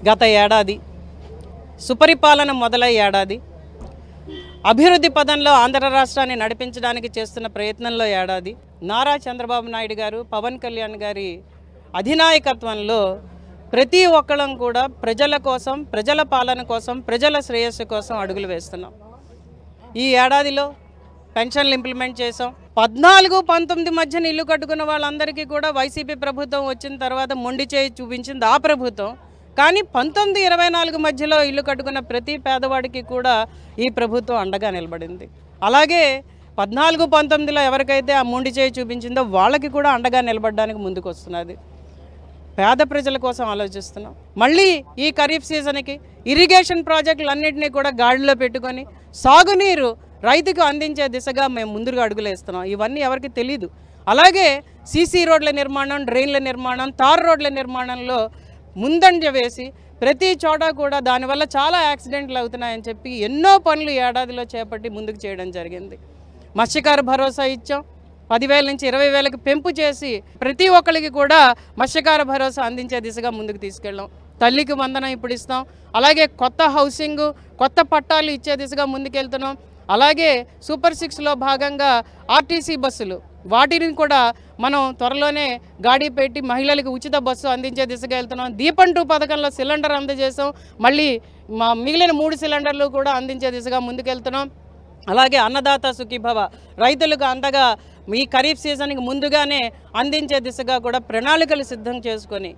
గత ఏడాది, సుపరిపాలన మొదలై ఏడాది, అభివృద్ధి పదంలో ఆంధ్ర రాష్ట్రాన్ని నడిపించడానికి చేస్తున్న ప్రయత్నంలో ఏడాది, నారా చంద్రబాబు నాయుడు గారు, పవన్ కళ్యాణ్ గారి అధినాయకత్వంలో ప్రతి ఒక్కళ్ళం కూడా ప్రజల కోసం, ప్రజల పాలన కోసం, ప్రజల శ్రేయస్సు కోసం అడుగులు వేస్తున్నాం. ఈ ఏడాదిలో పెన్షన్లు ఇంప్లిమెంట్ చేసాం. 14-19 మధ్యన ఇల్లు కట్టుకున్న వాళ్ళందరికీ కూడా వైసీపీ ప్రభుత్వం వచ్చిన తర్వాత మొండి చేయి చూపించింది ఆ ప్రభుత్వం. కానీ 19-24 మధ్యలో ఇల్లు కట్టుకున్న ప్రతి పేదవాడికి కూడా ఈ ప్రభుత్వం అండగా నిలబడింది. అలాగే 14-19లో ఎవరికైతే ఆ మొండి చేయి చూపించిందో వాళ్ళకి కూడా అండగా నిలబడడానికి ముందుకు వస్తున్నది. పేద ప్రజల కోసం ఆలోచిస్తున్నాం. మళ్ళీ ఈ ఖరీఫ్ సీజన్కి ఇరిగేషన్ ప్రాజెక్టులన్నింటినీ కూడా గాడిలో పెట్టుకొని సాగునీరు రైతుకు అందించే దిశగా మేము ముందుగా అడుగులేస్తున్నాం. ఇవన్నీ ఎవరికి తెలీదు. అలాగే సీసీ రోడ్ల నిర్మాణం, డ్రైన్ల నిర్మాణం, తార్ రోడ్ల నిర్మాణంలో ముందంజ వేసి ప్రతి చోట కూడా దానివల్ల చాలా యాక్సిడెంట్లు అవుతున్నాయని చెప్పి ఎన్నో పనులు ఏడాదిలో చేపట్టి ముందుకు చేయడం జరిగింది. మత్స్యకార భరోసా ఇచ్చాం. 10,000 నుంచి 20,000కి పెంపు చేసి ప్రతి ఒక్కరికి కూడా మత్స్యకార భరోసా అందించే దిశగా ముందుకు తీసుకెళ్ళాం. తల్లికి వందనం ఇప్పుడు ఇస్తాం. అలాగే కొత్త హౌసింగ్, కొత్త పట్టాలు ఇచ్చే దిశగా ముందుకెళ్తున్నాం. అలాగే సూపర్ 6లో భాగంగా ఆర్టీసీ బస్సులు, వాటిని కూడా మనం త్వరలోనే గాడి పెట్టి మహిళలకు ఉచిత బస్సు అందించే దిశగా వెళ్తున్నాం. దీపం 2 పథకంలో సిలిండర్ అందజేసాం. మళ్ళీ మిగిలిన 3 సిలిండర్లు కూడా అందించే దిశగా ముందుకెళ్తున్నాం. అలాగే అన్నదాత సుఖీభవ, రైతులకు అండగా ఈ ఖరీఫ్ సీజన్కి ముందుగానే అందించే దిశగా కూడా ప్రణాళికలు సిద్ధం చేసుకొని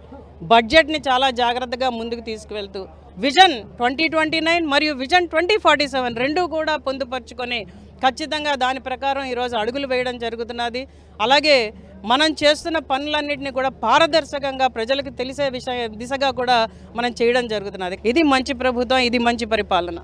బడ్జెట్ని చాలా జాగ్రత్తగా ముందుకు తీసుకువెళ్తూ విజన్ 2029 మరియు విజన్ 2047 రెండూ కూడా పొందుపరుచుకొని ఖచ్చితంగా దాని ప్రకారం ఈరోజు అడుగులు వేయడం జరుగుతున్నది. అలాగే మనం చేస్తున్న పనులన్నింటినీ కూడా పారదర్శకంగా ప్రజలకు తెలిసే దిశగా కూడా మనం చేయడం జరుగుతున్నది. ఇది మంచి ప్రభుత్వం, ఇది మంచి పరిపాలన.